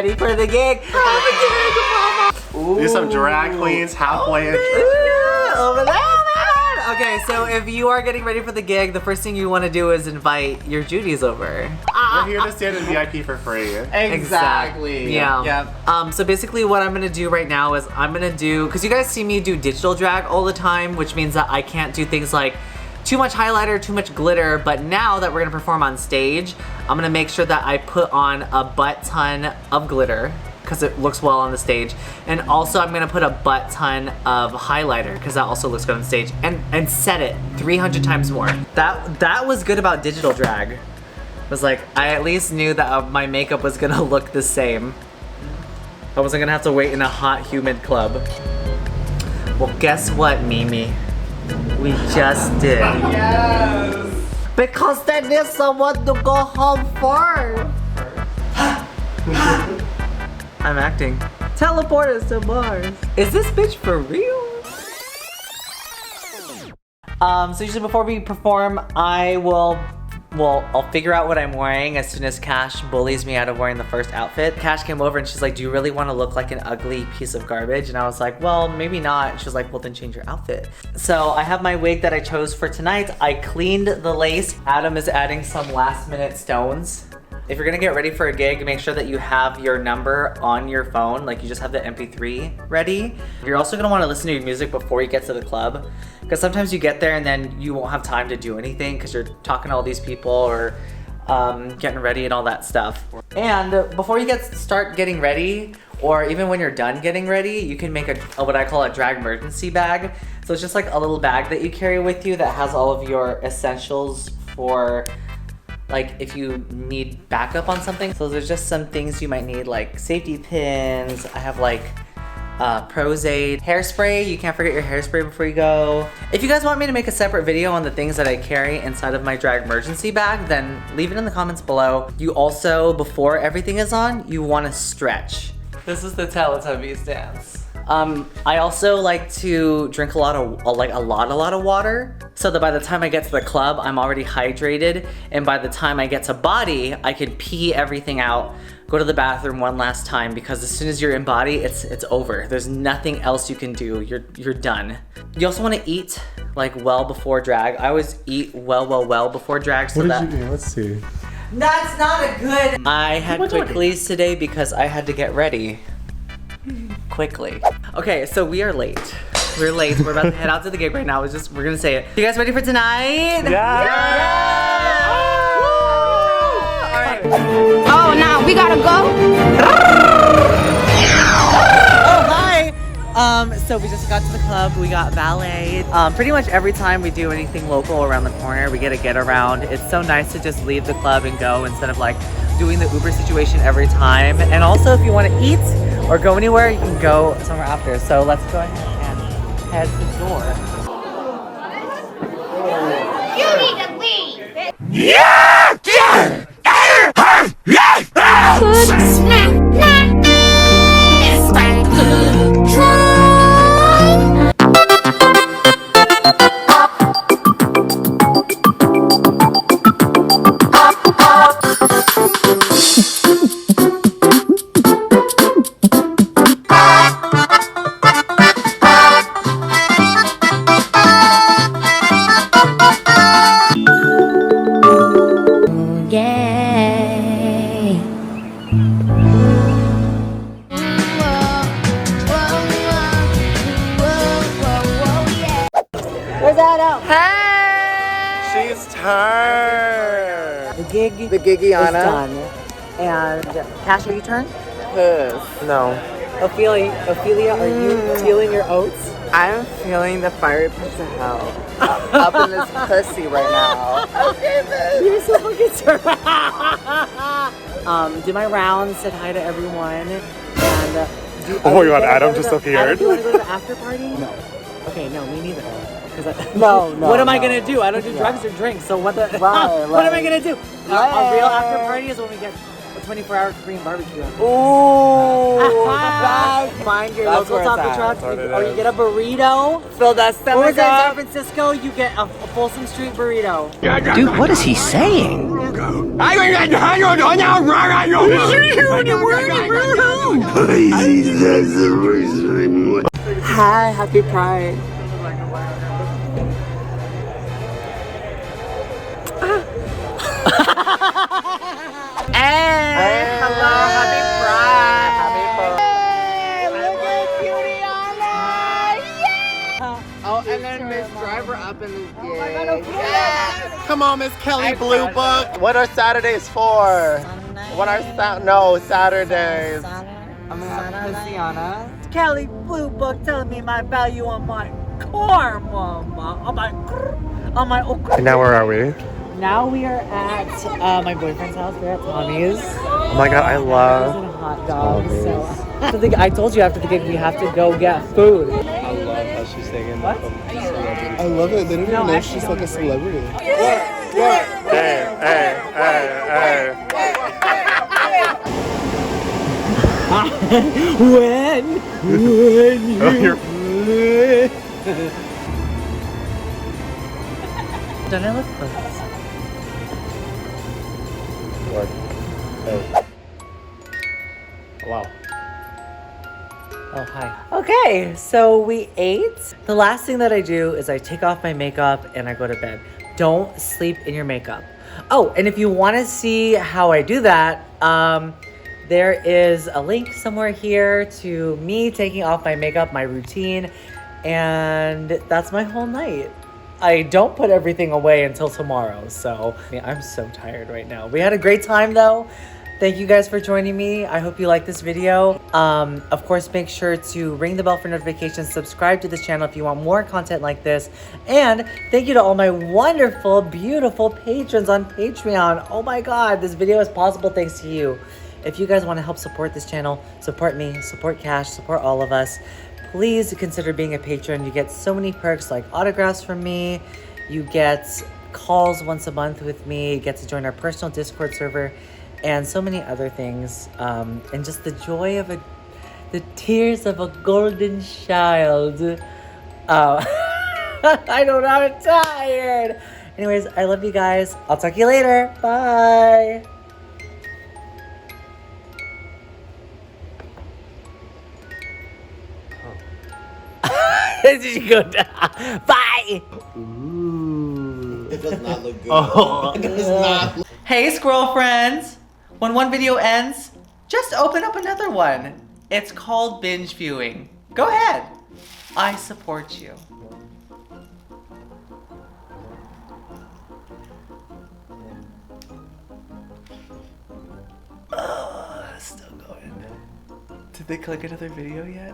ready for the gig. There's some drag queens halfway in. Over there. Okay, so if you are getting ready for the gig, the first thing you want to do is invite your Judies over. We're here to stand in VIP for free. Exactly. Yeah. Yep. So basically what I'm gonna do right now is I'm gonna do, because you guys see me do digital drag all the time, which means that I can't do things like too much highlighter, too much glitter, but now that we're gonna perform on stage, I'm gonna make sure that I put on a butt ton of glitter, because it looks well on the stage. And also I'm gonna put a butt ton of highlighter, because that also looks good on stage. And set it 300 times more. That was good about digital drag. It was like, I at least knew that my makeup was gonna look the same. I wasn't gonna have to wait in a hot, humid club. Well, guess what, Mimi? We just did. Yes. Because they need someone to go home for. I'm acting. Teleport us to Mars. Is this bitch for real? So usually before we perform, I'll figure out what I'm wearing as soon as Cash bullies me out of wearing the first outfit. Cash came over and she's like, do you really want to look like an ugly piece of garbage? And I was like, well, maybe not. And she was like, well, then change your outfit. So I have my wig that I chose for tonight. I cleaned the lace. Adam is adding some last minute stones. If you're gonna get ready for a gig, make sure that you have your number on your phone, like you just have the MP3 ready. You're also gonna wanna listen to your music before you get to the club, because sometimes you get there and then you won't have time to do anything because you're talking to all these people or getting ready and all that stuff. And before you start getting ready, or even when you're done getting ready, you can make a what I call a drag emergency bag. So it's just like a little bag that you carry with you that has all of your essentials for like if you need backup on something. So there's just some things you might need, like safety pins. I have like Prozaid, hairspray. You can't forget your hairspray before you go. If you guys want me to make a separate video on the things that I carry inside of my drag emergency bag, then leave it in the comments below. You also, before everything is on, you want to stretch. This is the Teletubbies dance. I also like to drink a lot of water, so that by the time I get to the club, I'm already hydrated, and by the time I get to body, I can pee everything out, go to the bathroom one last time, because as soon as you're in body, it's over. There's nothing else you can do. You're done. You also want to eat like well before drag. I always eat well before drag. So What did you do? Let's see. That's not a good. I had quicklies today because I had to get ready. Quickly. Okay, so we are late. We're late. We're about to head out to the gig right now. We're gonna say it. You guys ready for tonight? Yeah! Alright. Oh, now we gotta go. Oh, hi! So we just got to the club. We got valet. Pretty much every time we do anything local around the corner, we get a get around. It's so nice to just leave the club and go instead of like doing the Uber situation every time. And also, if you want to eat or go anywhere, you can go somewhere after. So let's go ahead and head to the door. You need to leave. Where's that out? Hey! She's turned. The gig The Gigiana. is done. And Cash, are you turned? No. Ophelia, are you feeling your oats? I'm feeling the fiery pits of hell up in this pussy right now. Okay, bitch. You're so fucking turned. Do my rounds, said hi to everyone. And Oh my god, Adam just appeared. Do you want to go to the after party? No. Okay, no, me neither. No. What am I gonna do? I don't do drugs or drinks, so what the? Right, what am I gonna do? A real after party is when we get 24-hour Korean barbecue. Ooh. Find your That's local where it's taco at. truck, That's what it or you is. get a burrito. Fill that When we're in stomach San up. Francisco, you get a Folsom Street burrito. Dude, what is he saying? Hi, happy Pride. Hey, hello, happy Pride. Happy Pride. Look at Cutie Anna. Oh, and then Miss Driver up in this gig. Come on, Miss Kelly Blue Book. What are Saturdays for? What are Saturdays? I'm gonna have Tiana. Kelly Blue Book telling me my value on my car, mama. On my And now where are we? Now we are at my boyfriend's house. We're at Tommy's. Oh my god, I And love hot dogs. Tommy's. So after I told you after the gig we have to go get food. I love how she's singing. What? I love it. They don't even know she's like a celebrity. Hey, hey, hey, hey. When Oh, you're don't I look close? what? Hey. Wow. Oh, hi. Okay, so we ate. The last thing that I do is I take off my makeup and I go to bed. Don't sleep in your makeup. Oh, and if you want to see how I do that, there is a link somewhere here to me taking off my makeup, my routine, and that's my whole night. I don't put everything away until tomorrow, so I'm so tired right now. We had a great time though. Thank you guys for joining me. I hope you like this video. Of course, make sure to ring the bell for notifications, subscribe to this channel if you want more content like this. And thank you to all my wonderful, beautiful patrons on Patreon. Oh my God, this video is possible thanks to you. If you guys want to help support this channel, support me, support Cash, support all of us, please consider being a patron. You get so many perks like autographs from me. You get calls once a month with me. You get to join our personal Discord server and so many other things. And just the joy of the tears of a golden child. I don't know, I'm tired. Anyways, I love you guys. I'll talk to you later. Bye. Did you go down? Bye. It does not look good. Oh. It does not look Hey, squirrel friends! When one video ends, just open up another one. It's called binge viewing. Go ahead. I support you. Still going. Did they click another video yet?